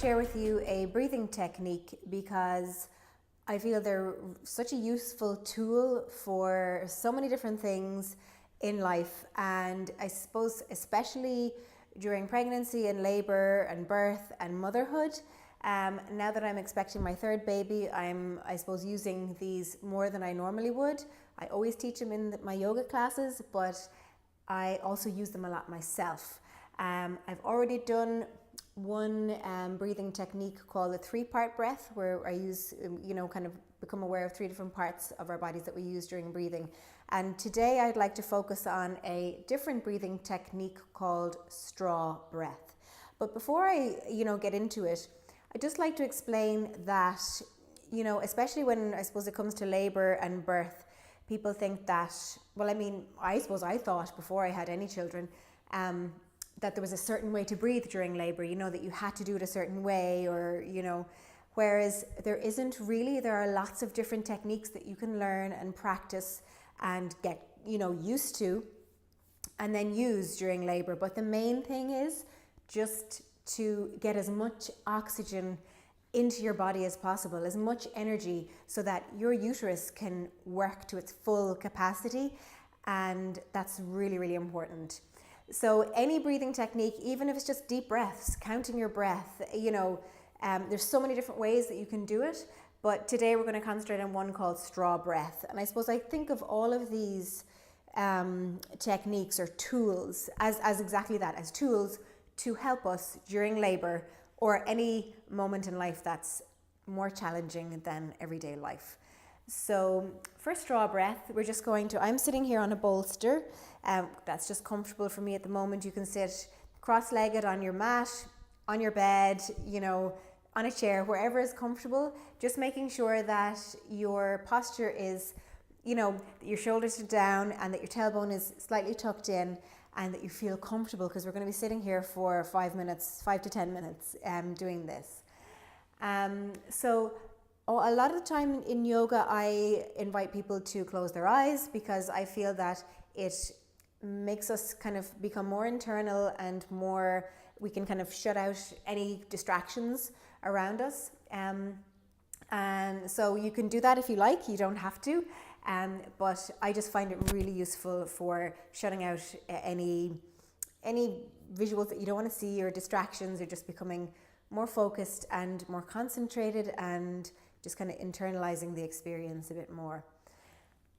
share with you a breathing technique because I feel they're such a useful tool for so many different things in life, and I suppose especially during pregnancy and labor and birth and motherhood. Now that I'm expecting my third baby, I suppose using these more than I normally would. I always teach them in my yoga classes, but I also use them a lot myself. I've already done one breathing technique called the 3-part breath, where I use, kind of become aware of 3 different parts of our bodies that we use during breathing. And today I'd like to focus on a different breathing technique called straw breath. But before I, get into it, I'd just like to explain that, especially when I suppose it comes to labor and birth, people think that, I suppose I thought before I had any children, that there was a certain way to breathe during labor, that you had to do it a certain way, or, whereas there isn't really. There are lots of different techniques that you can learn and practice and get, used to and then use during labor. But the main thing is just to get as much oxygen into your body as possible, as much energy, so that your uterus can work to its full capacity. And that's really, really important. So any breathing technique, even if it's just deep breaths, counting your breath, there's so many different ways that you can do it. But today we're going to concentrate on one called straw breath. And I suppose I think of all of these techniques or tools as exactly that, as tools to help us during labor or any moment in life that's more challenging than everyday life. So for straw breath, I'm sitting here on a bolster. That's just comfortable for me at the moment. You can sit cross-legged on your mat, on your bed, on a chair, wherever is comfortable. Just making sure that your posture is, that your shoulders are down and that your tailbone is slightly tucked in, and that you feel comfortable, because we're going to be sitting here for 5 to 10 minutes doing this. So a lot of the time in yoga, I invite people to close their eyes, because I feel that it makes us kind of become more internal and we can kind of shut out any distractions around us. And so you can do that if you like, you don't have to. But I just find it really useful for shutting out any visuals that you don't want to see, or distractions, or just becoming more focused and more concentrated, and just kind of internalizing the experience a bit more.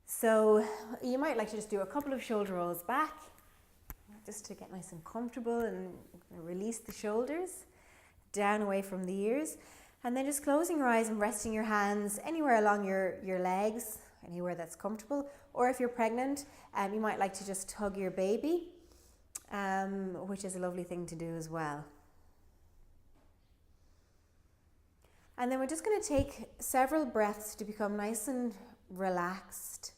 So you might like to just do a couple of shoulder rolls back, just to get nice and comfortable, and release the shoulders down away from the ears. And then just closing your eyes and resting your hands anywhere along your legs, anywhere that's comfortable. Or if you're pregnant, you might like to just hug your baby, which is a lovely thing to do as well. And then we're just going to take several breaths to become nice and relaxed,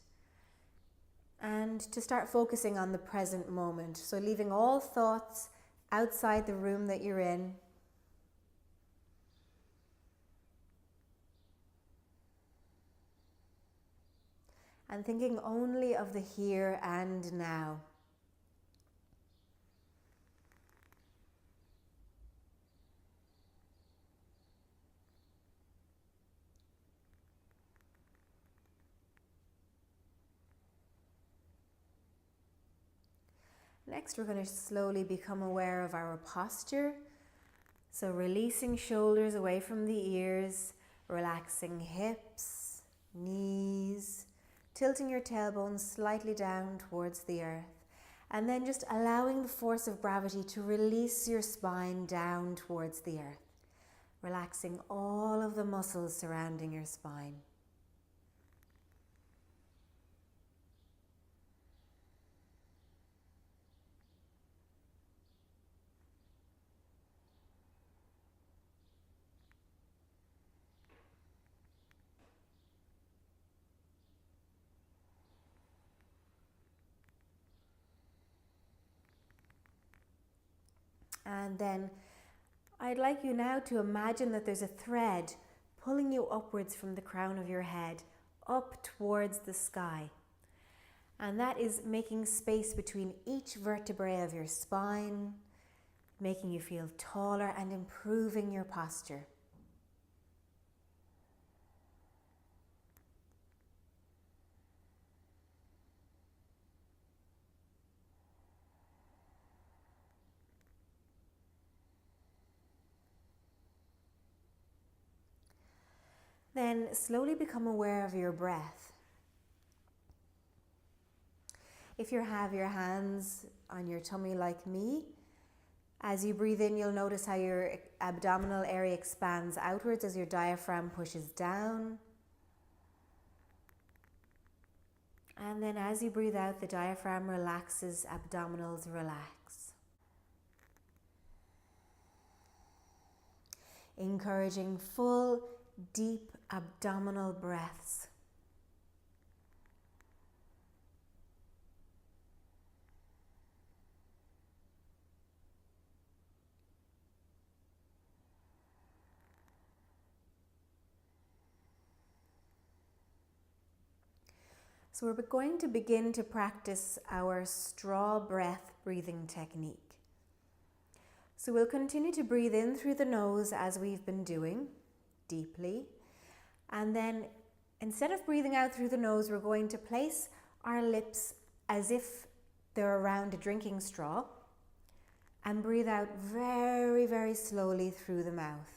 and to start focusing on the present moment. So leaving all thoughts outside the room that you're in. And thinking only of the here and now. Next, we're going to slowly become aware of our posture. So releasing shoulders away from the ears, relaxing hips, knees, tilting your tailbone slightly down towards the earth, and then just allowing the force of gravity to release your spine down towards the earth, relaxing all of the muscles surrounding your spine. And then I'd like you now to imagine that there's a thread pulling you upwards from the crown of your head, up towards the sky. And that is making space between each vertebrae of your spine, making you feel taller and improving your posture. Then slowly become aware of your breath. If you have your hands on your tummy like me, as you breathe in, you'll notice how your abdominal area expands outwards as your diaphragm pushes down. And then as you breathe out, the diaphragm relaxes, abdominals relax. Encouraging full, deep abdominal breaths. So we're going to begin to practice our straw breath breathing technique. So we'll continue to breathe in through the nose as we've been doing, deeply. And then instead of breathing out through the nose, we're going to place our lips as if they're around a drinking straw and breathe out very, very slowly through the mouth.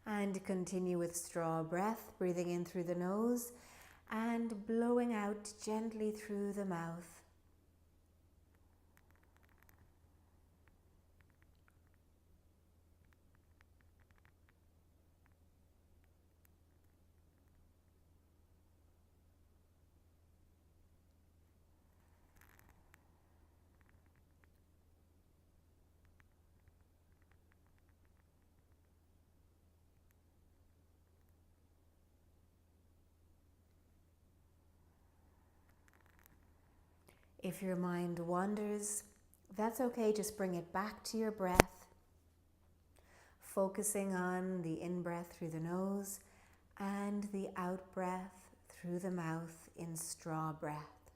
And continue with straw breath, breathing in through the nose and blowing out gently through the mouth. If your mind wanders, that's okay, just bring it back to your breath, focusing on the in-breath through the nose and the out-breath through the mouth in straw breath.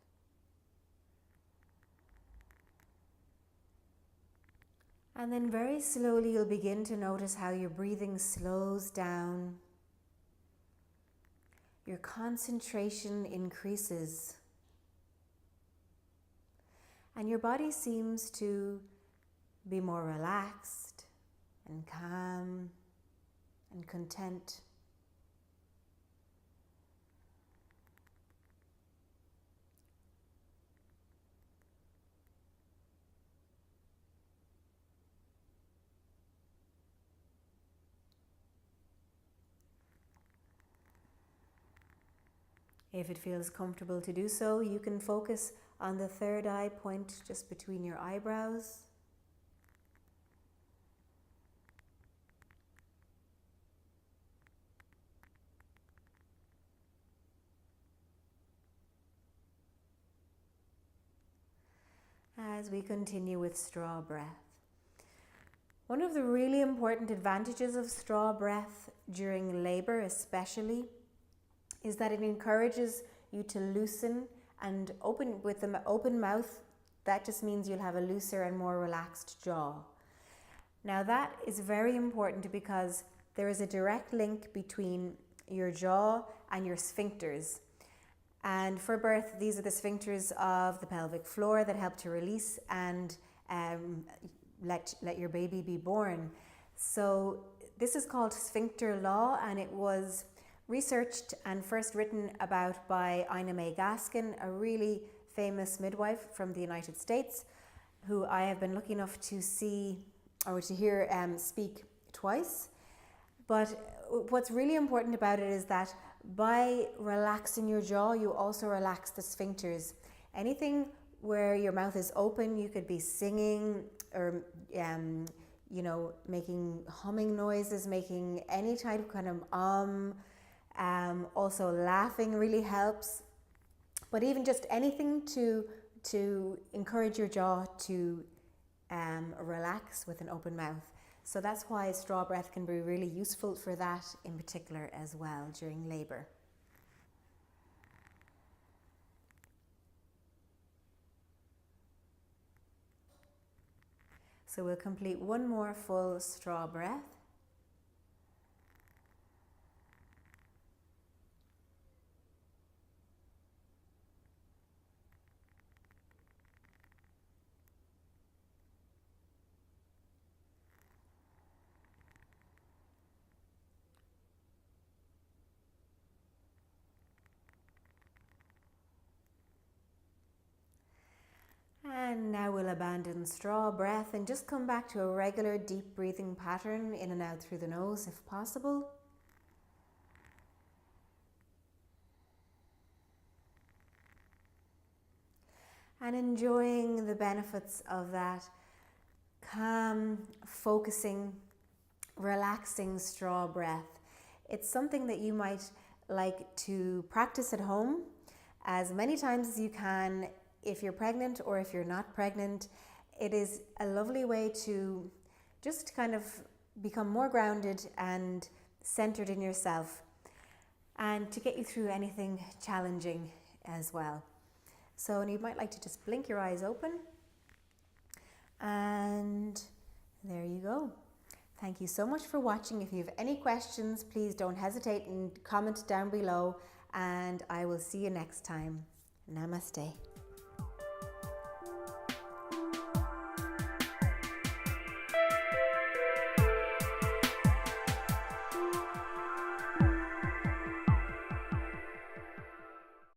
And then very slowly you'll begin to notice how your breathing slows down, your concentration increases, and your body seems to be more relaxed and calm and content. If it feels comfortable to do so, you can focus on the third eye point just between your eyebrows. As we continue with straw breath. One of the really important advantages of straw breath during labor especially is that it encourages you to loosen and open. With the open mouth, that just means you'll have a looser and more relaxed jaw. Now that is very important because there is a direct link between your jaw and your sphincters. And for birth, these are the sphincters of the pelvic floor that help to release and let your baby be born. So this is called sphincter law, and it was researched and first written about by Ina May Gaskin, a really famous midwife from the United States, who I have been lucky enough to see or to hear speak twice. But what's really important about it is that by relaxing your jaw, you also relax the sphincters. Anything where your mouth is open, you could be singing or making humming noises, making any type of kind of also laughing really helps. But even just anything to encourage your jaw to relax with an open mouth. So that's why straw breath can be really useful for that in particular as well during labour. So we'll complete one more full straw breath. And now we'll abandon straw breath and just come back to a regular deep breathing pattern in and out through the nose if possible. And enjoying the benefits of that calm, focusing, relaxing straw breath. It's something that you might like to practice at home as many times as you can if you're pregnant or if you're not pregnant. It is a lovely way to just kind of become more grounded and centered in yourself and to get you through anything challenging as well. So you might like to just blink your eyes open, and there you go. Thank you so much for watching. If you have any questions, please don't hesitate and comment down below, and I will see you next time. Namaste.